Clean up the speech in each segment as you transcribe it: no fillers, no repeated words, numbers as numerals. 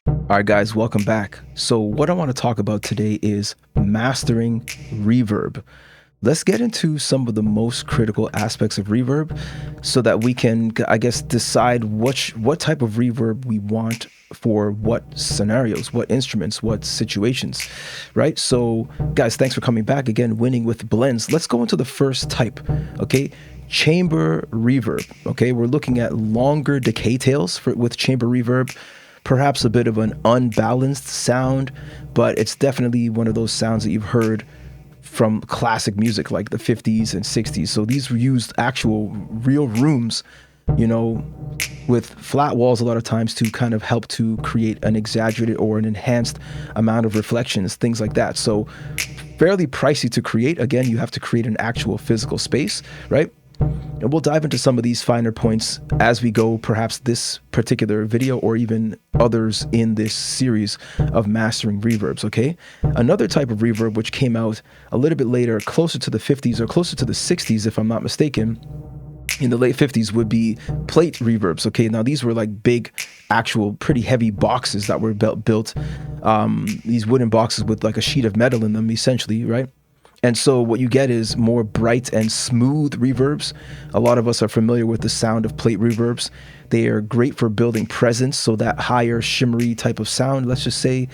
All right, guys, welcome back. So what I want to talk about today is mastering reverb. Let's get into some of the most critical aspects of reverb so that we can, I guess, decide what type of reverb we want for what scenarios, what instruments, what situations, right? So guys, thanks for coming back again, winning with blends. Let's go into the first type, okay? Chamber reverb, okay? We're looking at longer decay tails with chamber reverb. Perhaps a bit of an unbalanced sound, but it's definitely one of those sounds that you've heard from classic music like the 50s and 60s. So these were used actual real rooms, you know, with flat walls a lot of times to kind of help to create an exaggerated or an enhanced amount of reflections, things like that. So fairly pricey to create. Again, you have to create an actual physical space, right? And we'll dive into some of these finer points as we go, perhaps this particular video or even others in this series of mastering reverbs, okay? Another type of reverb which came out a little bit later, closer to the 50s or closer to the 60s, if I'm not mistaken, in the late 50s would be plate reverbs, okay? Now these were like big, actual, pretty heavy boxes that were built, these wooden boxes with like a sheet of metal in them, essentially, right? And so what you get is more bright and smooth reverbs. A lot of us are familiar with the sound of plate reverbs. They are great for building presence, so that higher shimmery type of sound. Let's just say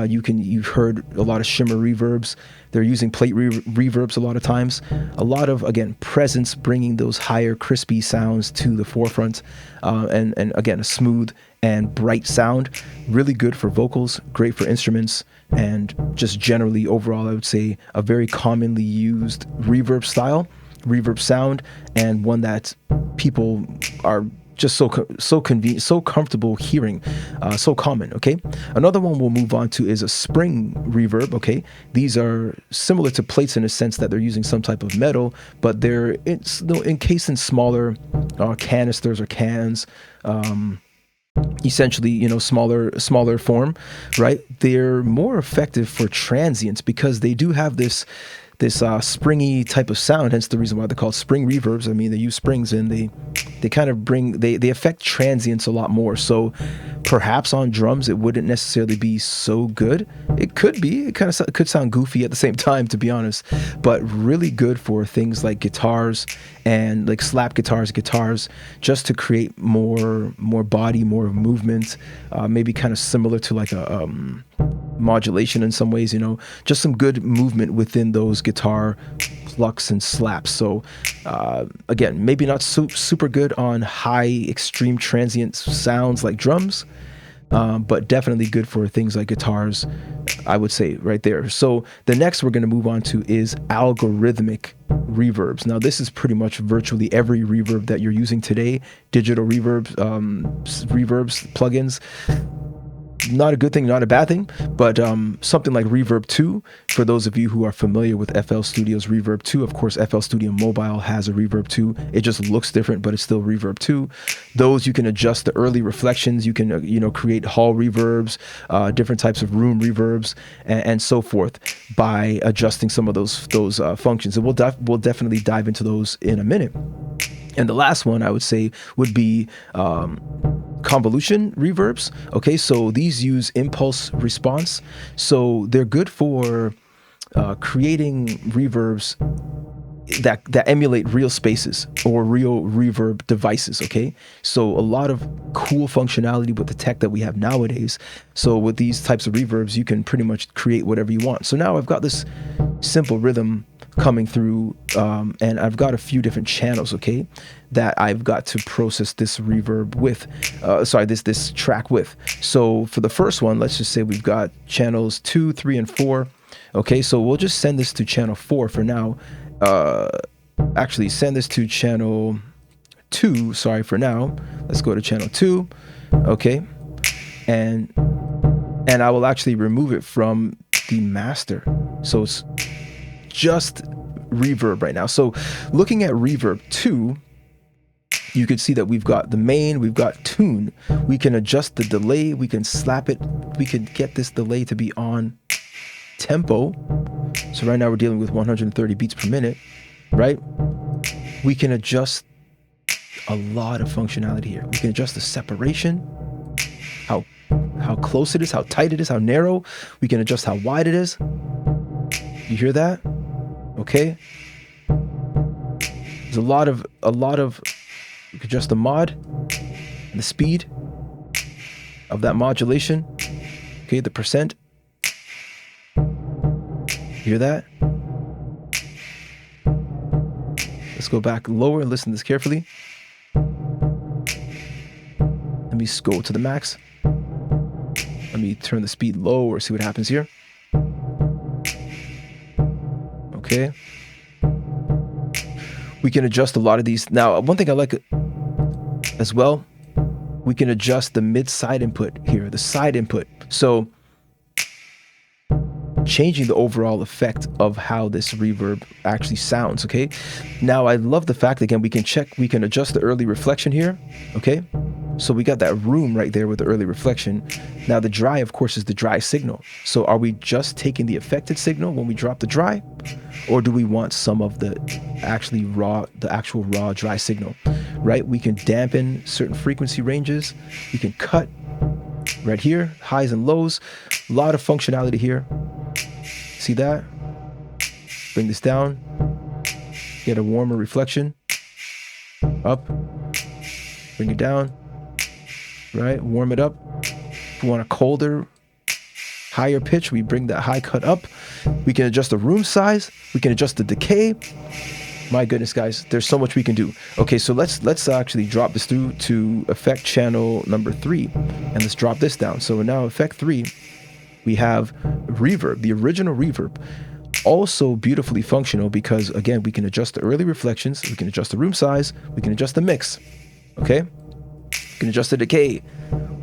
you've heard a lot of shimmer reverbs. They're using plate reverbs a lot of times. A lot of, again, presence, bringing those higher crispy sounds to the forefront. And again, a smooth and bright sound. Really good for vocals, great for instruments, and just generally overall, I would say a very commonly used reverb style, reverb sound, and one that people are just so convenient, so comfortable hearing, so common, okay? Another one we'll move on to is a spring reverb, okay? These are similar to plates in a sense that they're using some type of metal, but they're encased in smaller canisters or cans, essentially, you know, smaller form, right? They're more effective for transients because they do have this springy type of sound, hence the reason why they're called spring reverbs. I mean, they use springs and they kind of they affect transients a lot more. So perhaps on drums it wouldn't necessarily be so good. It could be, it kind of could sound goofy at the same time, to be honest, but really good for things like guitars and like slap guitars, just to create more body, more movement, maybe kind of similar to like a modulation in some ways, you know, just some good movement within those guitar plucks and slaps. So again, maybe not super good on high extreme transient sounds like drums, but definitely good for things like guitars, I would say, right there. So the next we're going to move on to is algorithmic reverbs. Now this is pretty much virtually every reverb that you're using today, digital reverbs, plugins. Not a good thing, not a bad thing, but something like Reverb 2, for those of you who are familiar with FL Studio's Reverb 2, of course, FL Studio Mobile has a Reverb 2. It just looks different, but it's still Reverb 2. Those you can adjust the early reflections. You can, create hall reverbs, different types of room reverbs, and so forth by adjusting some of those functions. And we'll definitely dive into those in a minute. And the last one I would say would be convolution reverbs. Okay, so these use impulse response. So they're good for creating reverbs that emulate real spaces or real reverb devices, okay? So a lot of cool functionality with the tech that we have nowadays. So with these types of reverbs, you can pretty much create whatever you want. So now I've got this simple rhythm coming through, and I've got a few different channels, okay, that I've got to process this reverb with, this track with. So for the first one, let's just say we've got channels 2, 3, and 4. Okay, so we'll just send this to channel 4 for now. Actually, send this to channel 2, sorry, for now. Let's go to channel 2, okay, and I will actually remove it from the master. So it's just reverb right now. So looking at reverb 2, you can see that we've got the main, we've got tune. We can adjust the delay, we can slap it, we can get this delay to be on tempo. So right now we're dealing with 130 beats per minute, right? We can adjust a lot of functionality here. We can adjust the separation, how how close it is, how tight it is, how narrow. We can adjust how wide it is. You hear that? Okay. There's a lot of, we can adjust the mod and the speed of that modulation. Okay, the percent. Hear that? Let's go back lower and listen to this carefully. Let me go to the max. Let me turn the speed low or see what happens here. Okay. We can adjust a lot of these. Now, one thing I like as well, we can adjust the mid-side input here, the side input. So changing the overall effect of how this reverb actually sounds, okay? Now, I love the fact, again, we can adjust the early reflection here, okay? So we got that room right there with the early reflection. Now, the dry, of course, is the dry signal. So are we just taking the affected signal when we drop the dry? Or do we want some of the actual raw dry signal, right? We can dampen certain frequency ranges. We can cut right here, highs and lows. A lot of functionality here. See that? Bring this down. Get a warmer reflection. Up. Bring it down. Right? Warm it up. If we want a colder, higher pitch, we bring that high cut up. We can adjust the room size. We can adjust the decay. My goodness, guys, there's so much we can do. Okay, so let's actually drop this through to effect channel number 3. And let's drop this down. So now effect 3. We have reverb, the original reverb, also beautifully functional because, again, we can adjust the early reflections, we can adjust the room size, we can adjust the mix, okay? We can adjust the decay.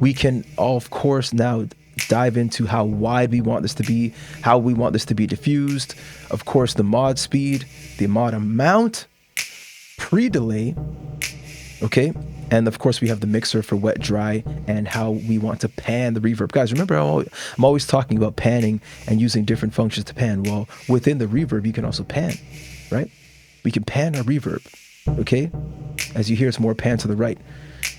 We can, of course, now dive into how wide we want this to be, how we want this to be diffused, of course, the mod speed, the mod amount, pre-delay, okay? And of course, we have the mixer for wet, dry, and how we want to pan the reverb. Guys, remember, I'm always talking about panning and using different functions to pan. Well, within the reverb, you can also pan, right? We can pan our reverb, okay? As you hear, it's more pan to the right.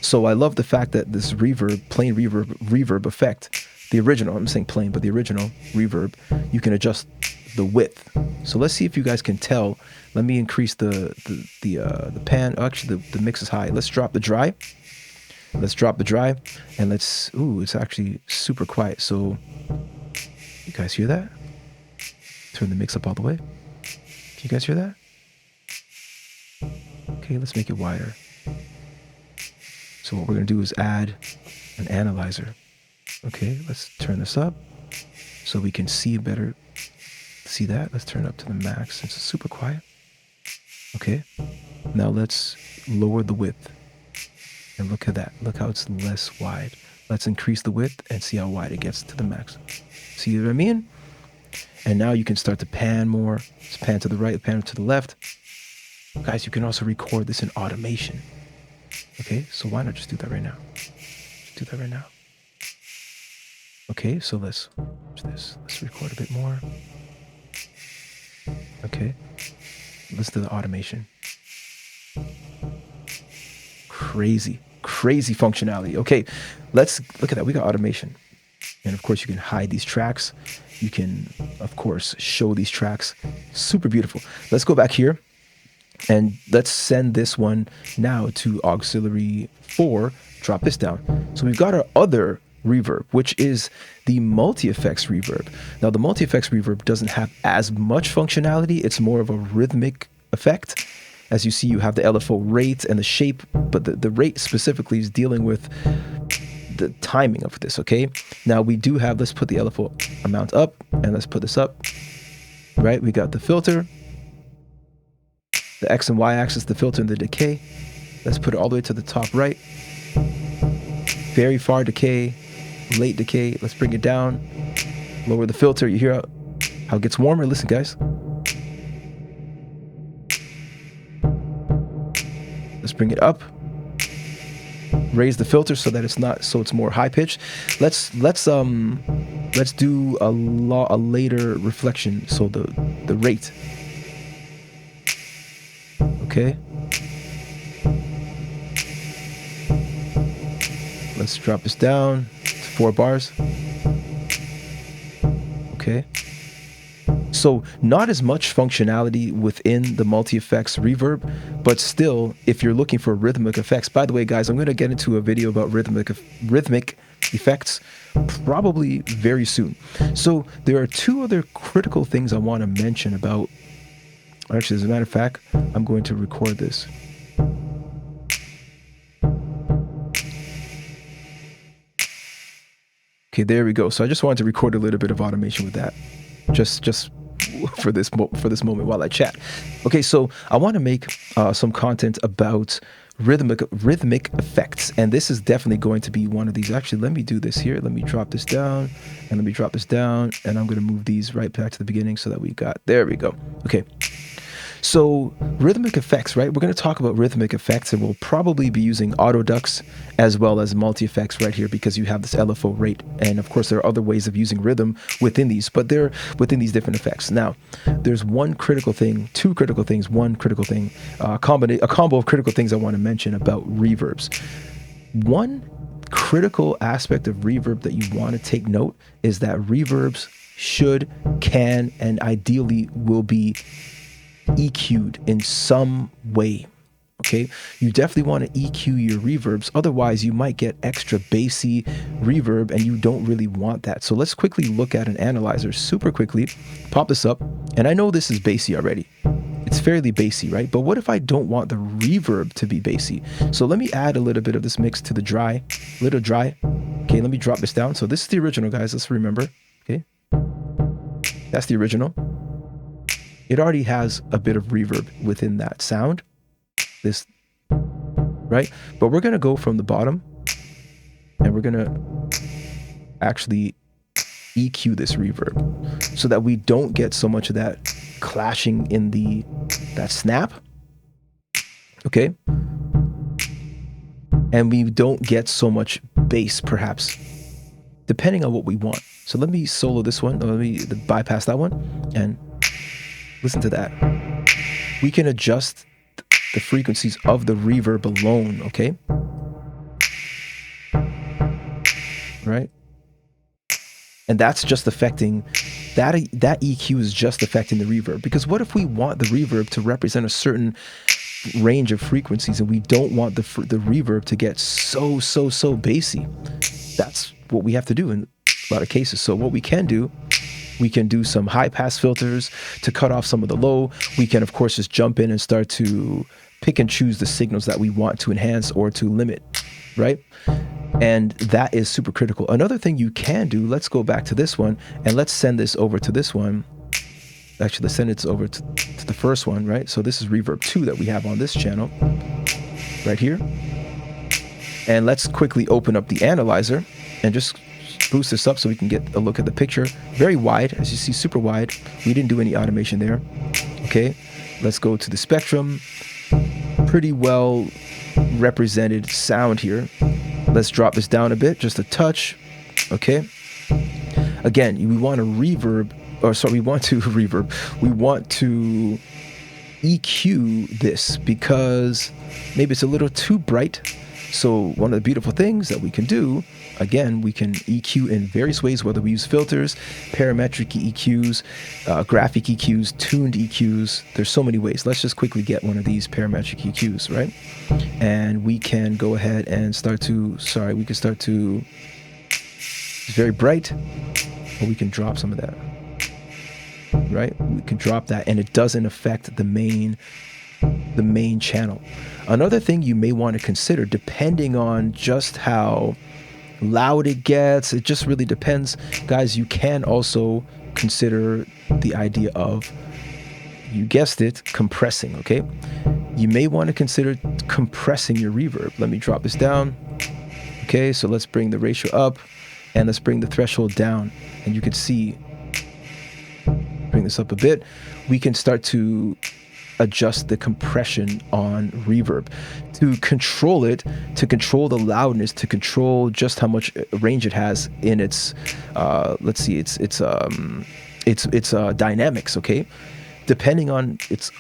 So I love the fact that this reverb, plain reverb effect, the original, I'm saying plain, but the original reverb, you can adjust the width. So let's see if you guys can tell. Let me increase the pan. Oh, actually, the mix is high. Let's drop the dry. Let's drop the dry, and let's. Ooh, it's actually super quiet. So, you guys hear that? Turn the mix up all the way. Can you guys hear that? Okay, let's make it wider. So what we're gonna do is add an analyzer. Okay, let's turn this up so we can see better. See that? Let's turn it up to the max since it's super quiet. Okay, now let's lower the width. And look at that. Look how it's less wide. Let's increase the width and see how wide it gets to the max. See what I mean? And now you can start to pan more. Let's pan to the right, pan to the left. Guys, you can also record this in automation. Okay, so why not just do that right now? Just do that right now. Okay, so let's watch this. Let's record a bit more. Okay, let's do the automation. Crazy functionality. Okay, let's look at that. We got automation. And of course, you can hide these tracks. You can, of course, show these tracks. Super beautiful. Let's go back here and let's send this one now to auxiliary 4. Drop this down. So we've got our other reverb, which is the MultiFX Reverb. Now, the MultiFX Reverb doesn't have as much functionality. It's more of a rhythmic effect. As you see, you have the LFO rate and the shape, but the rate specifically is dealing with the timing of this, okay? Now, we do have, let's put the LFO amount up, and let's put this up, right? We got the filter, the X and Y axis, the filter and the decay. Let's put it all the way to the top right. Very far decay, late decay. Let's bring it down. Lower the filter. You hear how it gets warmer? Listen, guys. Let's bring it up. Raise the filter so that it's more high pitched. Let's do a later reflection. So the rate. Okay. Let's drop this down to 4 bars. Okay. So not as much functionality within the MultiFX Reverb, but still, if you're looking for rhythmic effects, by the way, guys, I'm going to get into a video about rhythmic effects probably very soon. So there are 2 other critical things I want to mention about, actually, as a matter of fact, I'm going to record this. Okay, there we go. So I just wanted to record a little bit of automation with that, just for this moment while I chat. Okay, so I want to make some content about rhythmic effects, and this is definitely going to be one of these. Actually, let me do this here. Let me drop this down, and let me drop this down, and I'm going to move these right back to the beginning so that we got, there we go. Okay. So rhythmic effects, right? We're going to talk about rhythmic effects, and we'll probably be using autoducts as well as MultiFX right here, because you have this LFO rate. And of course, there are other ways of using rhythm within these, but they're within these different effects. Now, there's one critical thing, 2 critical things, one critical thing, a combo of critical things I want to mention about reverbs. One critical aspect of reverb that you want to take note is that reverbs should, can, and ideally will be EQ'd in some way. Okay, you definitely want to EQ your reverbs, otherwise you might get extra bassy reverb, and you don't really want that. So let's quickly look at an analyzer super quickly, pop this up, and I know this is bassy already. It's fairly bassy, right? But what if I don't want the reverb to be bassy? So let me add a little bit of this mix to the dry, little dry. Okay, let me drop this down. So this is the original, guys, let's remember. Okay, that's the original. It already has a bit of reverb within that sound, this, right? But we're going to go from the bottom, and we're going to actually EQ this reverb so that we don't get so much of that clashing in that snap, okay? And we don't get so much bass, perhaps, depending on what we want. So let me solo this one, let me bypass that one, and listen to that. We can adjust the frequencies of the reverb alone, okay? Right? And that's just affecting, that EQ is just affecting the reverb. Because what if we want the reverb to represent a certain range of frequencies, and we don't want the reverb to get so bassy? That's what we have to do in a lot of cases. So what we can do some high pass filters to cut off some of the low. We can, of course, just jump in and start to pick and choose the signals that we want to enhance or to limit, right? And that is super critical. Another thing you can do, let's go back to this one, and let's send this over to this one. Actually, let's send it over to the first one, right? So this is Reverb 2 that we have on this channel, right here. And let's quickly open up the analyzer and just boost this up so we can get a look at the picture. Very wide, as you see, super wide. We didn't do any automation there. Okay, let's go to the spectrum. Pretty well represented sound here. Let's drop this down a bit, just a touch. Okay, again, we want to reverb, or sorry, we want to EQ this because maybe it's a little too bright. So one of the beautiful things that we can do, again, we can EQ in various ways, whether we use filters, parametric EQs, graphic EQs, tuned EQs. There's so many ways. Let's just quickly get one of these parametric EQs, right? And we can go ahead and start to, it's very bright, but we can drop some of that, right? We can drop that, and it doesn't affect the main channel. Another thing you may want to consider, depending on just how loud it gets, it just really depends, guys. You can also consider the idea of, you guessed it, compressing. Okay, you may want to consider compressing your reverb. Let me drop this down. Okay, so let's bring the ratio up, and let's bring the threshold down, and you can see, bring this up a bit, we can start to adjust the compression on reverb to control it, to control the loudness, to control just how much range it has in its let's see, its dynamics. Okay, depending on, it's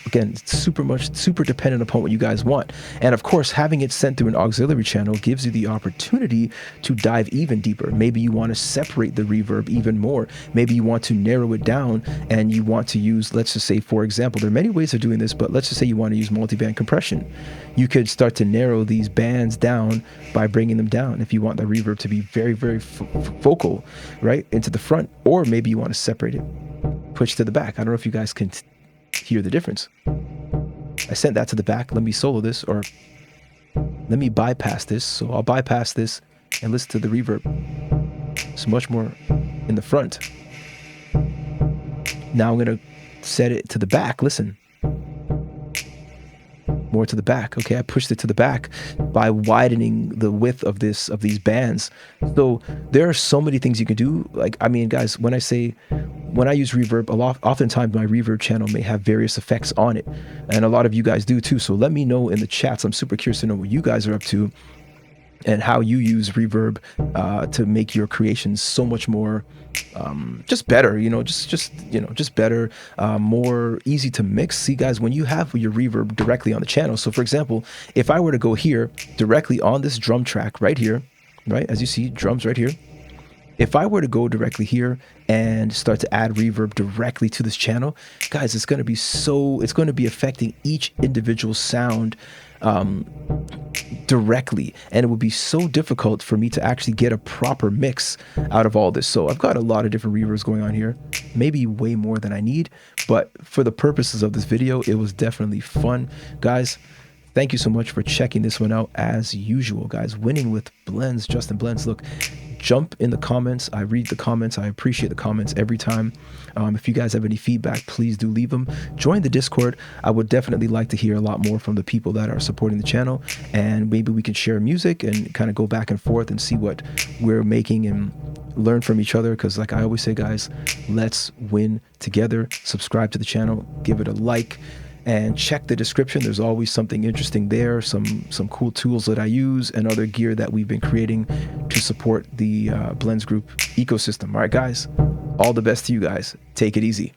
super dependent upon what you guys want. And of course, having it sent through an auxiliary channel gives you the opportunity to dive even deeper. Maybe you want to separate the reverb even more. Maybe you want to narrow it down and you want to use, let's just say, for example, there are many ways of doing this, but let's just say you want to use multiband compression. You could start to narrow these bands down by bringing them down if you want the reverb to be very, very vocal, right, into the front. Or maybe you want to separate it, push to the back. I don't know if you guys can hear the difference. I sent that to the back. Let me solo this, or let me bypass this. So I'll bypass this and listen to the reverb. It's much more in the front. Now I'm going to set it to the back. Listen. More to the back. Okay, I pushed it to the back by widening the width of these bands. So there are so many things you can do. Like, I mean, guys, when I use reverb, oftentimes my reverb channel may have various effects on it, and a lot of you guys do too. So let me know in the chats. I'm super curious to know what you guys are up to and how you use reverb to make your creations so much more just better, just better, more easy to mix. See, guys, when you have your reverb directly on the channel, so for example, if I were to go here directly on this drum track right here, right, as you see, drums right here, if I were to go directly here and start to add reverb directly to this channel, guys, it's going to be affecting each individual sound directly, and it would be so difficult for me to actually get a proper mix out of all this. So I've got a lot of different reverbs going on here, maybe way more than I need, but for the purposes of this video, it was definitely fun. Guys, thank you so much for checking this one out. As usual, guys, winning with blends, Justin Blends. Look, jump in the comments. I read the comments. I appreciate the comments every time. If you guys have any feedback, please do leave them. Join the Discord. I would definitely like to hear a lot more from the people that are supporting the channel, and maybe we can share music and kind of go back and forth and see what we're making and learn from each other. Because like I always say, guys, let's win together. Subscribe to the channel, give it a like, and check the description. There's always something interesting there, some cool tools that I use and other gear that we've been creating to support the Blends Group ecosystem. All right, guys, all the best to you guys. Take it easy.